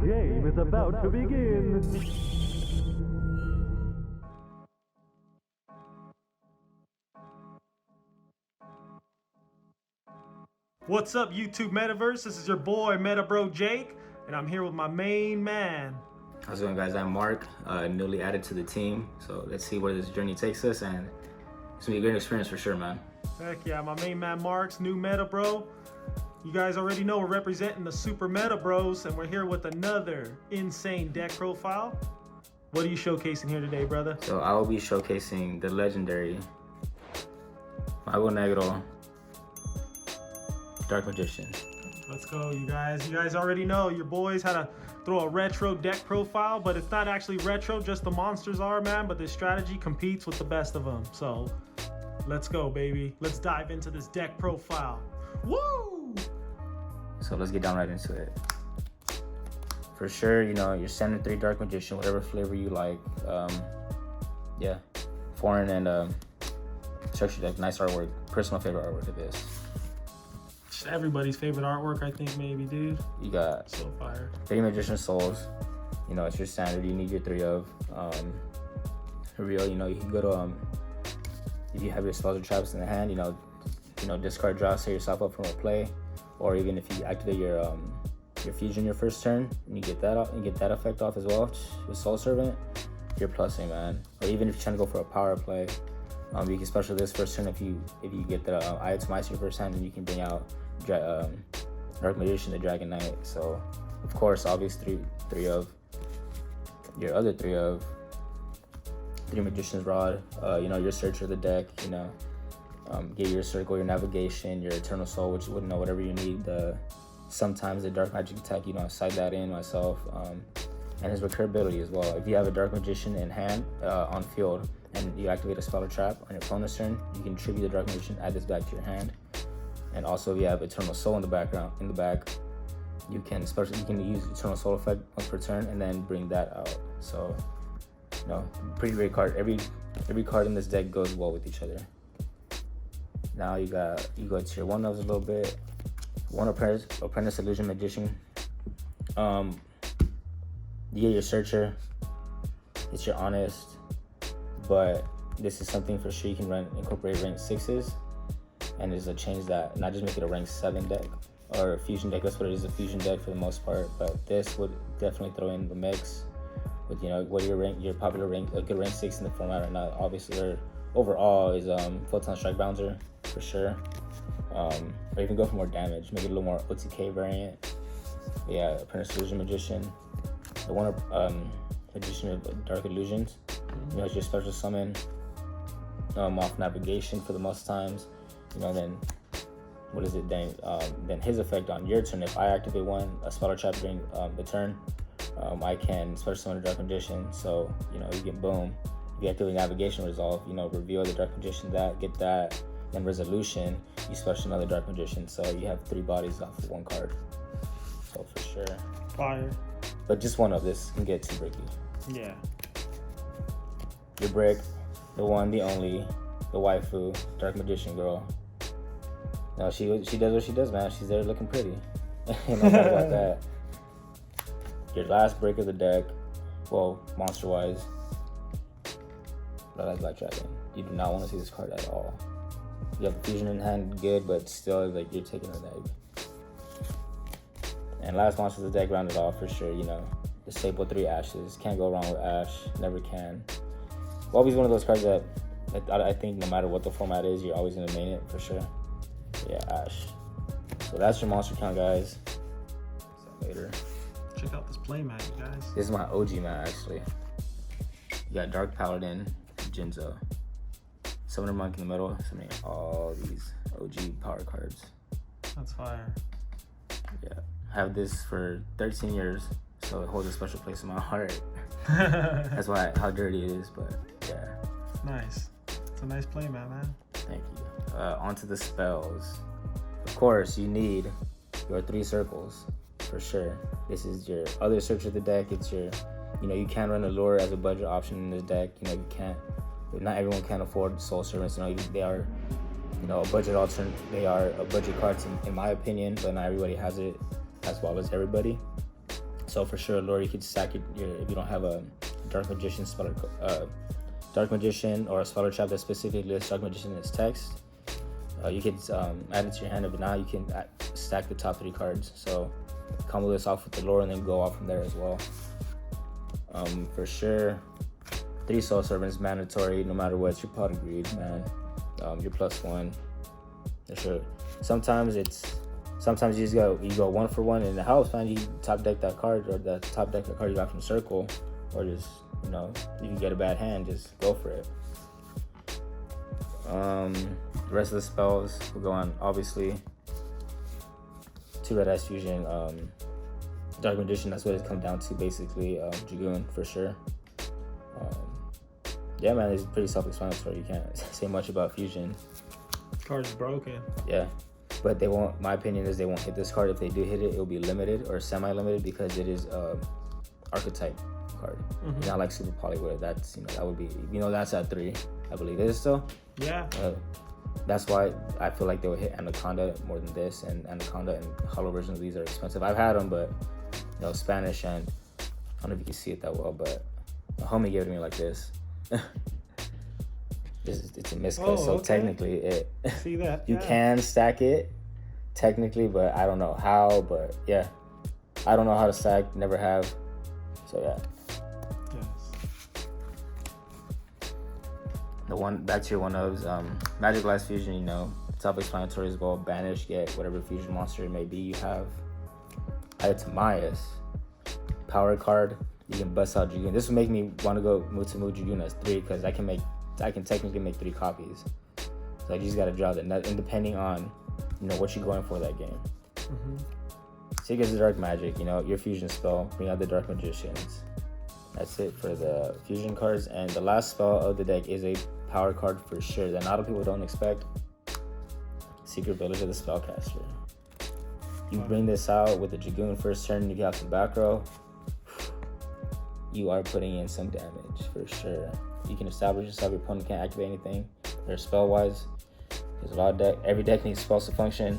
game is about to begin. What's up, YouTube Metaverse? This is your boy, Meta Bro Jake, and I'm here with my main man. How's it going, guys? I'm Mark, newly added to the team. So let's see where this journey takes us, and it's gonna be a great experience for sure, man. Heck yeah, my main man Mark's new Meta Bro. You guys already know we're representing the Super Meta Bros, and we're here with another insane deck profile. What are you showcasing here today, brother? So I will be showcasing the legendary Mago Negro Dark Magician. Let's go, you guys. You guys already know your boys had to throw a retro deck profile, but it's not actually retro, just the monsters are, man. But this strategy competes with the best of them. So let's go, baby. Let's dive into this deck profile. Woo! So let's get down right into it. For sure, you know, your standard 3 Dark Magician, whatever flavor you like. Yeah, foreign and structure deck, nice artwork, personal favorite artwork of this. Everybody's favorite artwork, I think, maybe, dude. You got so fire 3 Magician Souls. You know, it's your standard. You need your 3 of. Real, you know, you can go to if you have your spells or traps in the hand, you know, discard draw, set yourself up from a play, or even if you activate your fusion your first turn and you get that off and get that effect off as well with Soul Servant, you're plussing, man. Or even if you're trying to go for a power play, you can special this first turn if you get the Eye of Timaeus your first hand, and you can bring out Dark Magician, the Dragon Knight. So of course, obviously three of your other 3 Magician's Rod. You know, your Searcher of the deck. You know, get your Circle, your Navigation, your Eternal Soul, which wouldn't know whatever you need. Sometimes the Dark Magic attack, you know, I side that in myself, and his recurability as well. If you have a Dark Magician in hand on field, and you activate a spell or trap on your opponent's turn, you can tribute the Dark Magician, add this back to your hand. And also, if you have Eternal Soul in the back, you can use Eternal Soul effect once per turn, and then bring that out. So, you know, pretty great card. Every card in this deck goes well with each other. Now you go to your 1-ofs a little bit. 1 Apprentice Illusion Magician. You get your Searcher. It's your Honest, but this is something for sure you can incorporate rank 6s, and there's a change that not just make it a rank 7 deck or a fusion deck. That's what it is, a fusion deck for the most part. But this would definitely throw in the mix with, you know, what your popular rank, a good rank 6 in the format right now. Obviously, or overall is Solemn Strike Bouncer for sure. Or even go for more damage, make it a little more OTK variant. But yeah, Apprentice Illusion Magician. The 1 Magician of Dark Illusions. You know, it's your special summon off Navigation for the most times. You know, then what is it? Then his effect on your turn. If I activate a spell or trap during the turn, I can special summon a Dark Magician. So, you know, you get boom. If you activate Navigation Resolve, you know, reveal the Dark Magician, get that. Then Resolution, you special another Dark Magician. So you have 3 bodies off of 1 card. So for sure. Fire. But just 1 of this can get too bricky. Yeah. Your brick, the one, the only, the waifu, Dark Magician girl. No, she does what she does, man. She's there looking pretty. No doubt about that. Your last brick of the deck, well, monster-wise, Black Dragon. You do not want to see this card at all. You have a fusion in hand, good, but still, like, you're taking a neg. And last monster of the deck, rounded off for sure. You know, the staple 3 Ashes. Can't go wrong with Ash. Never can. Always one of those cards that I think no matter what the format is, you're always gonna main it for sure. Yeah, Ash. So that's your monster count, guys. See you later. Check out this play mat, you guys. This is my OG mat, actually. You got Dark Paladin, Jinzo. Summoner Monk in the middle, summoning all these OG power cards. That's fire. Yeah, I have this for 13 years, so it holds a special place in my heart. That's why how dirty it is, but yeah. Nice. It's a nice play mat, man. Thank you. Onto the spells. Of course, you need your 3 circles for sure. This is your other Searcher of the deck. It's your, you know, you can run a lure as a budget option in this deck. You know, you can't. Not everyone can afford Soul Servants. You know, they are, you know, a budget alternate. They are a budget cards in my opinion, but not everybody has it as well as everybody. So for sure, Lord, you could stack it if you don't have a Dark Magician Dark Magician or a Speller Trap that specifically lists Dark Magician in its text. You could add it to your hand, but now you can stack the top 3 cards. So combo this off with the lore and then go off from there as well. For sure, 3 Soul Servants mandatory no matter what. It's your Pot of Greed, man. You're +1 for sure. Sometimes you just go 1 for 1 and it helps, man. You top deck that card or the top deck the card you got from Circle, or just you can get a bad hand, just go for it. The rest of the spells will go on, obviously. 2 Red Eyes Fusion, Dark Magician, that's what it's come down to basically. Dragoon for sure. Yeah, man, it's pretty self-explanatory. You can't say much about Fusion. Card's broken. Yeah, but they won't. My opinion is they won't hit this card. If they do hit it, it'll be limited or semi-limited because it is archetype card. Not like Super Poly where that's that would be that's at 3, I believe. Is it still? Yeah. That's why I feel like they would hit Anaconda more than this, and Anaconda and hollow versions of these are expensive. I've had them, but Spanish, and I don't know if you can see it that well, but my homie gave it to me like this. It's a miscut, so okay. Technically See that? you can stack it technically, but I don't know how. But yeah, I don't know how to stack, never have. So yeah. Yes. Back to your one-ofs, Magicalized Fusion, self-explanatory as well. Banish, get whatever fusion monster it may be you have. Eye of Timaeus, power card. You can bust out Dragoon. This would make me want to go move Dragoon as 3 because I can technically make 3 copies. So you just gotta draw the nut, and depending on what you're going for that game. Secrets of Dark Magic, your fusion spell, bring out the Dark Magicians. That's it for the fusion cards. And the last spell of the deck is a power card for sure that a lot of people don't expect. Secret Village of the Spellcaster. You bring this out with the Dragoon first turn. If you have some back row, you are putting in some damage for sure. You can establish yourself. Your opponent can't activate anything. Or spell wise, there's a lot of every deck needs spells to function.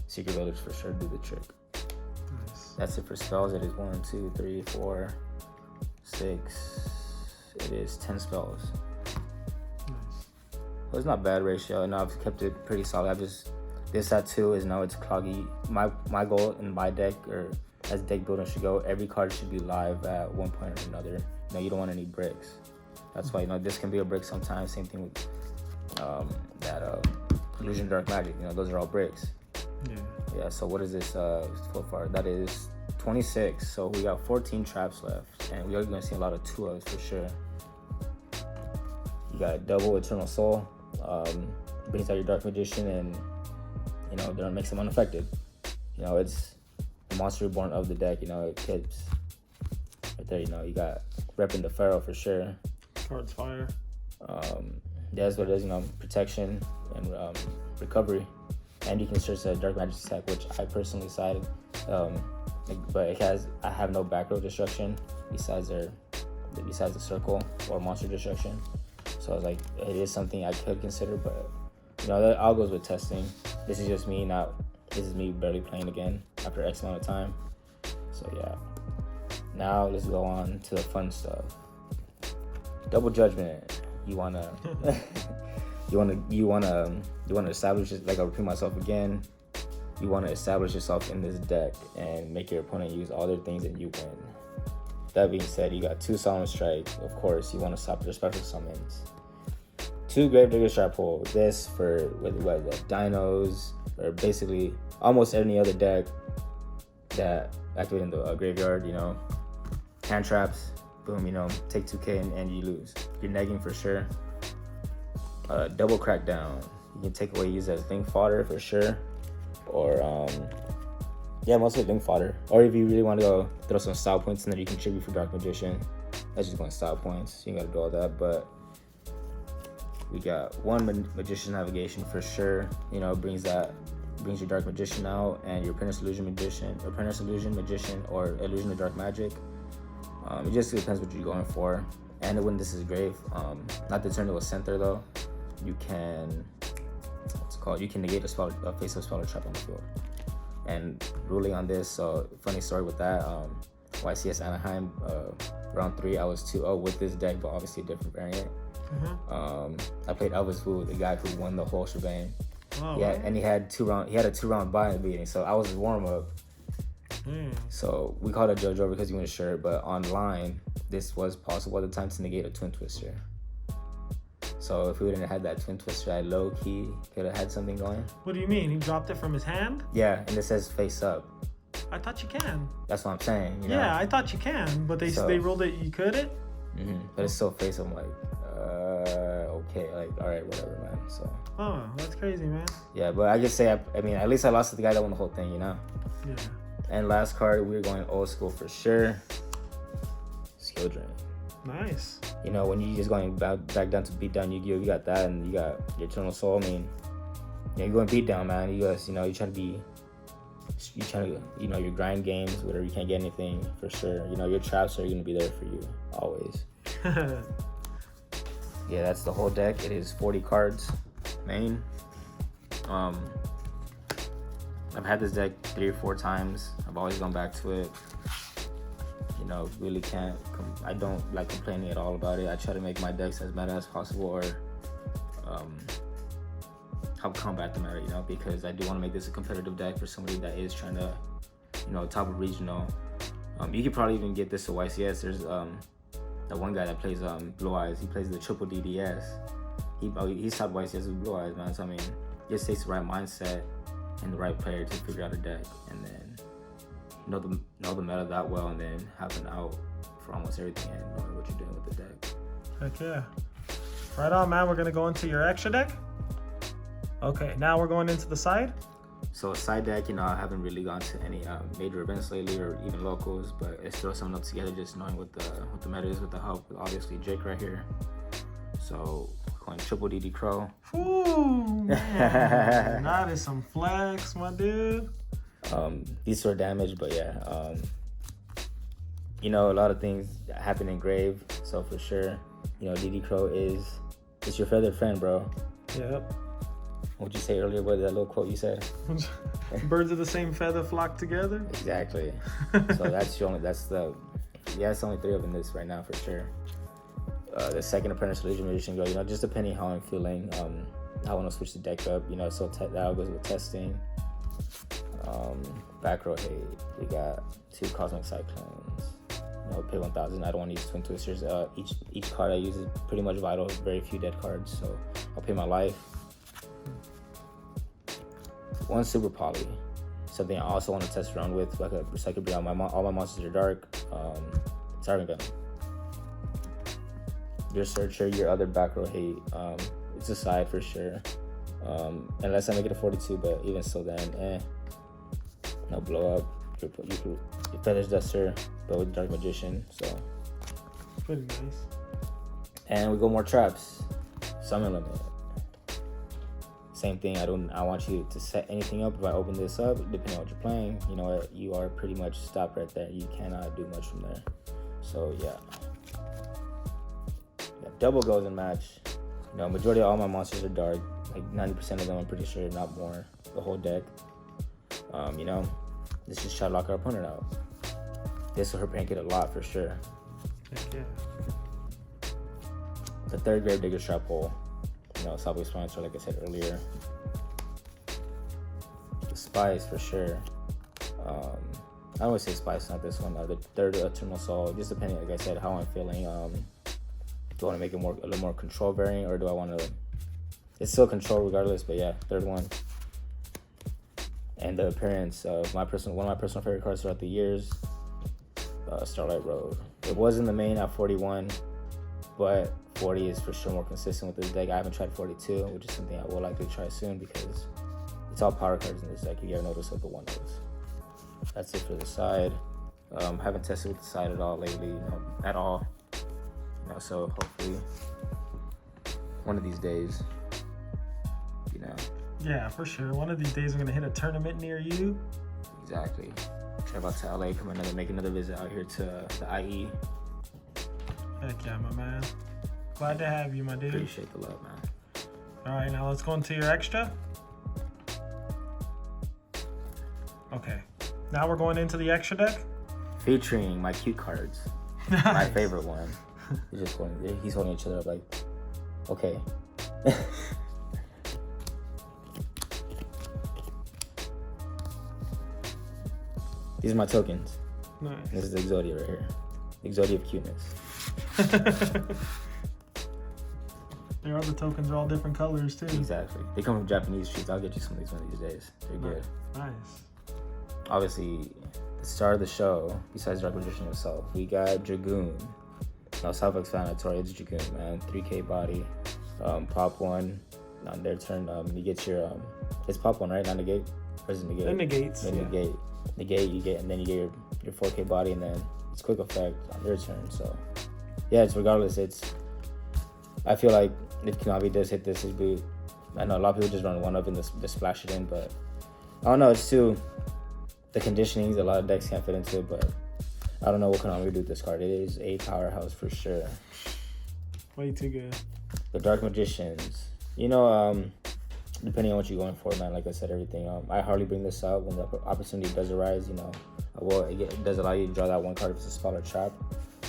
Secret Village for sure do the trick. Nice. That's it for spells. It is 1, 2, 3, 4, 6. It is 10 spells. Nice. Well, it's not bad ratio. I've kept it pretty solid. This at 2 is it's cloggy. My goal in my deck, or as deck building should go, every card should be live at one point or another. You don't want any bricks. That's why this can be a brick sometimes. Same thing with that Illusion Dark Magic. Those are all bricks. Yeah. So what is this so far? That is 26. So we got 14 traps left, and we are going to see a lot of 2-ofs for sure. You got double Eternal Soul, brings out your Dark Magician, and they're makes them unaffected. It's the monster reborn of the deck. It keeps right there. You got repping the Pharaoh for sure. Card's fire. That's what it is. Protection and recovery, and you can search a Dark Magic attack, which I personally sided. But I have no back row destruction besides the circle or monster destruction. So I was like, it is something I could consider, but that all goes with testing. This is just me this is me barely playing again after X amount of time. So yeah. Now let's go on to the fun stuff. Double Judgment. You wanna establish it, like I repeat myself again. You wanna establish yourself in this deck and make your opponent use all their things and you win. That being said, you got 2 Solemn Strike. Of course, you want to stop their special summons. 2 Gravedigger Strap Hole. This for with dinos, or basically almost any other deck that activate in the graveyard. Hand traps. Boom. Take 2K and you lose. You're negging for sure. Double Crackdown. You can take away, use as link fodder for sure, or mostly link fodder. Or if you really want to go throw some style points in there, you can tribute for Dark Magician. That's just going style points. You gotta do all that, but we got 1 Magician's Navigation for sure. Brings your Dark Magician out, and your Apprentice Illusion Magician, or Illusion of Dark Magic. It just depends what you're going for. And when this is grave, not the turn it was sent there though, you can negate a face-up spell or trap on the field. And ruling on this, so funny story with that. YCS Anaheim, round 3, I was 2-0 with this deck, but obviously a different variant. I played Elvis Wu, the guy who won the whole shebang. Oh, yeah, and he had a 2-round bye in the beginning, so I was his warm up. So we called it JoJo because he went shirt, but online this was possible at the time to negate a twin twister. So if we wouldn't have had that twin twister, I low key could have had something going. What do you mean? He dropped it from his hand? Yeah, and it says face up. I thought you can. That's what I'm saying. You know? Yeah, I thought you can, but they ruled it you couldn't. But it's still face. I'm like, okay, like all right, whatever, man. So. Oh, that's crazy, man. Yeah, but I just say, I mean, at least I lost to the guy that won the whole thing, you know. Yeah. And last card, we're going old school for sure. Skill Drain. Nice. You know, when you just going back down to beat down Yu-Gi-Oh, you got that, and you got your Eternal Soul. I mean, you're going beat down, man. You guys, you know, you're trying to, you know, your grind games, whatever. You can't get anything for sure. You know, your traps are going to be there for you always. Yeah, that's the whole deck. It is 40 cards, main. I've had this deck 3 or 4 times. I've always gone back to it. You know, really can't. I don't like complaining at all about it. I try to make my decks as meta as possible, or help combat the meta. You know, because I do want to make this a competitive deck for somebody that is trying to, you know, top of regional. You could probably even get this to YCS. There's that one guy that plays Blue Eyes. He plays the triple DDS. He's top YCS with Blue Eyes, man. So I mean, just takes the right mindset and the right player to figure out a deck, and then know the meta that well, and then have an out for almost everything and knowing what you're doing with the deck. Heck yeah. Right on, man. We're gonna go into your extra deck. Okay, now we're going into the side. So side deck, you know, I haven't really gone to any major events lately, or even locals, but it's still something up together, just knowing what the meta is with the help with obviously Jake right here. So going triple DD Crow. Ooh, man. That is some flex, my dude. These sort of damage, but yeah, you know, a lot of things happen in Grave, so for sure, you know, DD Crow it's your feathered friend, bro. Yep. What'd you say earlier? What that little quote you said? Birds of the same feather flock together. Exactly. So it's only 3 of them in this right now for sure. The second Apprentice Legion Magician go, you know, just depending how I'm feeling, I want to switch the deck up, you know, so that goes with testing. Back row hate, we got 2 Cosmic Cyclones, you know, pay 1,000. I don't want to use Twin Twisters. Each card I use is pretty much vital, very few dead cards, so I'll pay my life. 1 Super Poly, something I also want to test around with, like a Psychic Beyond. All my monsters are dark. Siren Venom. Your Searcher, your other back row hate, it's a side for sure. Unless I make it a 42, but even so then, no blow up. Your Feathers Duster, but with Dark Magician, so. Pretty nice. And we go more traps. Summon Limit. Same thing, I want you to set anything up. If I open this up, depending on what you're playing, you know what, you are pretty much stopped right there. You cannot do much from there. So yeah. Double goes in match. You know, majority of all my monsters are dark. Like 90% of them, I'm pretty sure, not more. The whole deck. You know, let's just try to lock our opponent out. This will hurt Pancake a lot for sure. Heck yeah. The third Gravedigger Trap Hole. You know, Southwest Sponsor, like I said earlier. The Spice for sure. I always say Spice, not this one. The third Eternal Soul, just depending, like I said, how I'm feeling. Do I want to make it a little more control variant, or do I want to? It's still control regardless, but yeah, third one. And the appearance of one of my personal favorite cards throughout the years, Starlight Road. It was in the main at 41, but 40 is for sure more consistent with this deck. I haven't tried 42, which is something I will likely try soon because it's all power cards in this deck. You ever notice what the one is. That's it for the side. Haven't tested with the side at all lately, you know, at all. You know, so hopefully one of these days, you know. Yeah, for sure. One of these days we're gonna hit a tournament near you. Exactly. Travel out to LA, make another visit out here to the IE. Heck yeah, my man. Glad to have you, my dude. Appreciate the love, man. All right, now let's go into your extra. Okay. Now we're going into the extra deck. Featuring my cute cards. My favorite one. He's holding each other up like, okay. These are my tokens. Nice. This is the Exodia right here. Exodia of cuteness. Their other tokens are all different colors too. Exactly. They come from Japanese streets. I'll get you some of these one of these days. They're good. Nice. Obviously, the star of the show, besides Dark Magician himself, we got Dragoon. Now, self-explanatory, it's Dragoon, man. 3K body. Pop one. On their turn, you get your, it's pop one, right? Not negate? Or is it negate? It negates. Then negate. Negate, you get, and then you get your 4K body, and then it's quick effect on their turn. So, yeah, it's regardless. I feel like if Konami does hit this, his boot. I know a lot of people just run one up and just splash it in, but I don't know. It's too the conditionings. A lot of decks can't fit into it, but I don't know what Konami would do with this card. It is a powerhouse for sure. Way too good. The Dark Magicians. You know, depending on what you're going for, man. Like I said, everything. I hardly bring this up when the opportunity does arise. You know, well, it does allow you to draw that one card if it's a spell or trap.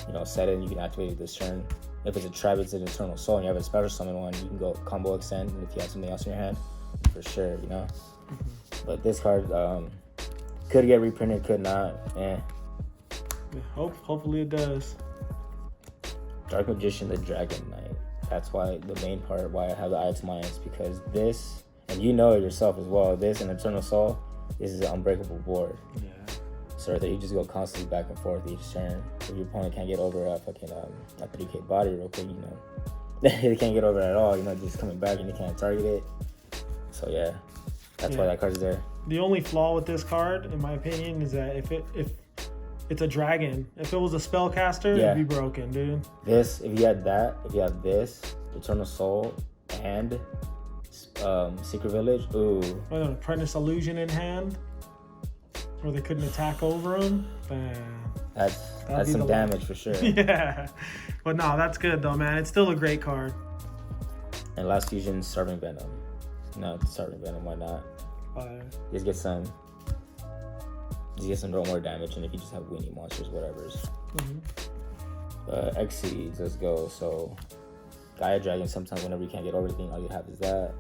You know, set it and you can activate it this turn. If it's a trap, it's an Eternal Soul, and you have a special summon one, you can go combo extend, and if you have something else in your hand, for sure, you know. But this card could get reprinted, could not. Yeah, hopefully it does. Dark Magician, the Dragon Knight. That's why the main part why I have the Eye of Timaeus, because this, and you know it yourself as well, this and Eternal Soul, this is an unbreakable board. Yeah. So that you just go constantly back and forth each turn. If your opponent can't get over a fucking a 3K body real quick, you know, they can't get over it at all. You know, just coming back and you can't target it. So yeah, that's why that card's there. The only flaw with this card, in my opinion, is that if it's a dragon, if it was a spellcaster, it'd be broken, dude. This, if you had this, Eternal Soul, and Secret Village, ooh. An Apprentice Illusion in hand, where they couldn't attack over him. That's some damage for sure. Yeah, but no, that's good though, man. It's still a great card. And last fusion, Starving Venom. No, Starving Venom. Why not? Just get some no more damage, and if you just have weenie monsters, whatever's. Exceeds, let's go. So Gaia Dragon. Sometimes whenever you can't get over anything, all you have is that.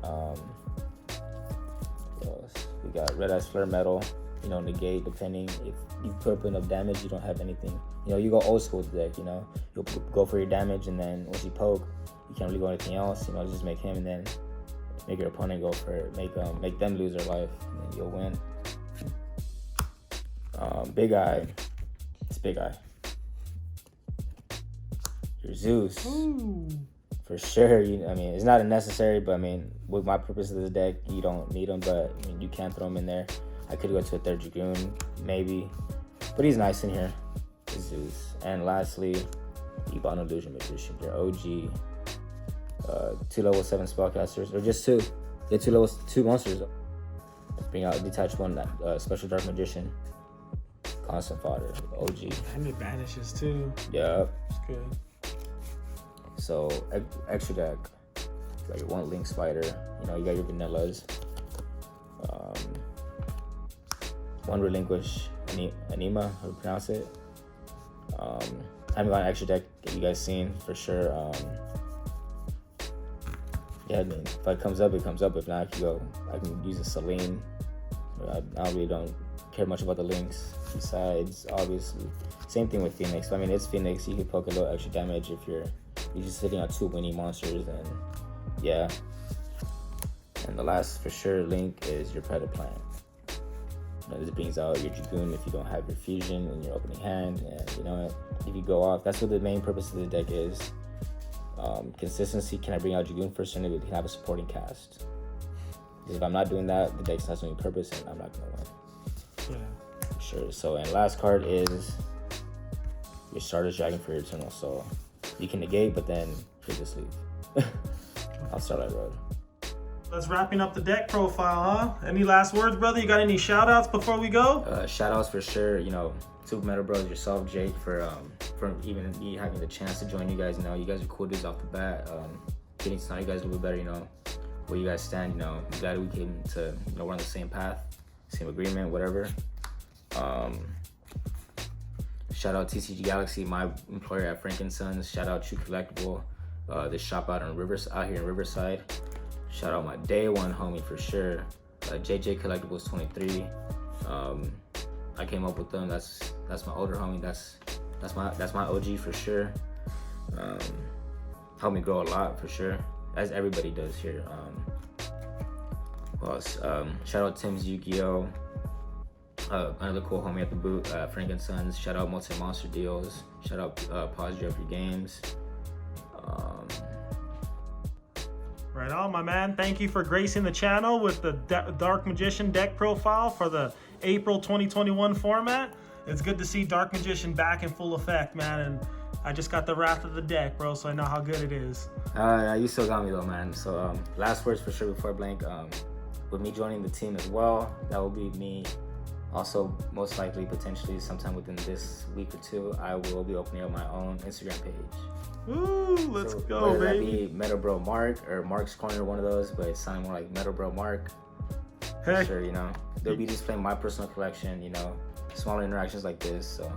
What else? We got Red Eyes Flare Metal. You know, negate, depending if you put up enough damage, you don't have anything. You know, you go old school with the deck, you know. You'll go for your damage, and then once you poke, you can't really go anything else. You know, just make him, and then make your opponent go for it. Make them lose their life, and then you'll win. Big Eye. It's Big Eye. Your Zeus. Ooh. For sure. I mean, it's not a necessary, but I mean, with my purpose of this deck, you don't need them, but I mean, you can throw them in there. I could go to a third Dragoon, maybe. But he's nice in here. Zeus. And lastly, Ebon Illusion Magician, your OG. 2 level 7 spellcasters, or just 2. Get 2 monsters. Bring out detach one, special Dark Magician. Constant fodder, OG. And it banishes too. Yep. It's good. So, extra deck. You got your 1 Link Spider. You know, you got your vanillas. 1 Relinquish Anima, how to pronounce it. I haven't got an extra deck that you guys seen for sure. Yeah, I mean, if it comes up, it comes up. If not, I can use a Celine. I really don't care much about the links. Besides, obviously, same thing with Phoenix. I mean, it's Phoenix. You can poke a little extra damage if you're just sitting on 2 winning monsters, and yeah. And the last for sure link is your Predator Plant. You know, this brings out your Dragoon if you don't have your fusion in your opening hand, and you know, if you go off, that's what the main purpose of the deck is. Consistency. Can I bring out Dragoon first turn? It can have a supporting cast. Because if I'm not doing that, the deck's not doing purpose, and I'm not gonna win. Yeah. Sure. So, and last card is your Stardust Dragon for your Eternal Soul. You can negate, but then you just leave. I'll start that road. That's wrapping up the deck profile, huh? Any last words, brother? You got any shout outs before we go? Shout outs for sure. You know, Super Metal Bros, yourself, Jake, for even me having the chance to join you guys. You know, you guys are cool dudes off the bat. Getting to know you guys a little bit better, you know, where you guys stand. You know, I'm glad we came to, you know, we're on the same path, same agreement, whatever. Shout out TCG Galaxy, my employer at Frankensons. Shout out True Collectible, this shop out here in Riverside. Shout out my day one homie for sure, JJ Collectibles 23. I came up with them. That's my older homie. That's my OG for sure. Helped me grow a lot for sure, as everybody does here. Who else? Shout out Tim's Yu-Gi-Oh! Another cool homie at the boot, Frankensons. Shout out Multi Monster Deals. Shout out Pause Jeffrey Games. Right on, my man. Thank you for gracing the channel with the Dark Magician deck profile for the April 2021 format. It's good to see Dark Magician back in full effect, man. And I just got the Wrath of the deck, bro, so I know how good it is. You still got me though, man. So last words for sure before I blank. With me joining the team as well, that will be me. Also, most likely, potentially, sometime within this week or two, I will be opening up my own Instagram page. Ooh, let's go, whether baby. That be Metal Bro Mark or Mark's Corner, one of those, but it's sounding more like Metal Bro Mark. Heck. Sure, you know, they'll be displaying my personal collection, you know, smaller interactions like this. So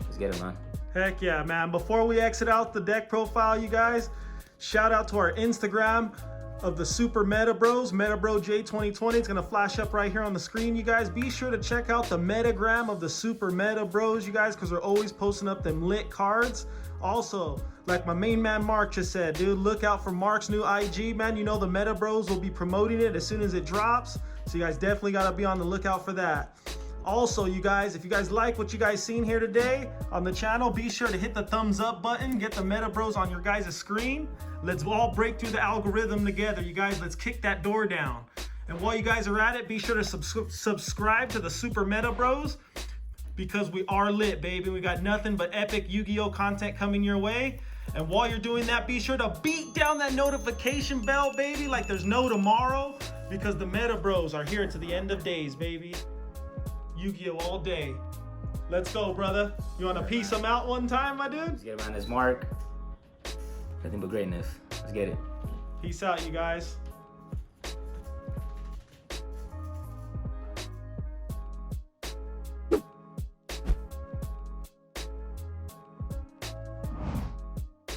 let's get it, man. Heck yeah, man. Before we exit out the deck profile, you guys, shout out to our Instagram of the Super Meta Bros, Meta Bro J 2020. It's gonna flash up right here on the screen, you guys. Be sure to check out the Metagram of the Super Meta Bros, you guys, because we're always posting up them lit cards. Also, like my main man Mark just said, dude, look out for Mark's new IG, man. You know the Meta Bros will be promoting it as soon as it drops. So you guys definitely gotta be on the lookout for that. Also, you guys, if you guys like what you guys seen here today on the channel, be sure to hit the thumbs up button, get the Meta Bros on your guys' screen. Let's all break through the algorithm together, you guys. Let's kick that door down. And while you guys are at it, be sure to subscribe to the Super Meta Bros, because we are lit, baby. We got nothing but epic Yu-Gi-Oh content coming your way. And while you're doing that, be sure to beat down that notification bell, baby, like there's no tomorrow, because the Meta Bros are here to the end of days, baby. Yu-Gi-Oh all day. Let's go, brother. You want to peace them out one time, my dude? Let's get it, man. This Mark. Nothing but greatness. Let's get it. Peace out, you guys.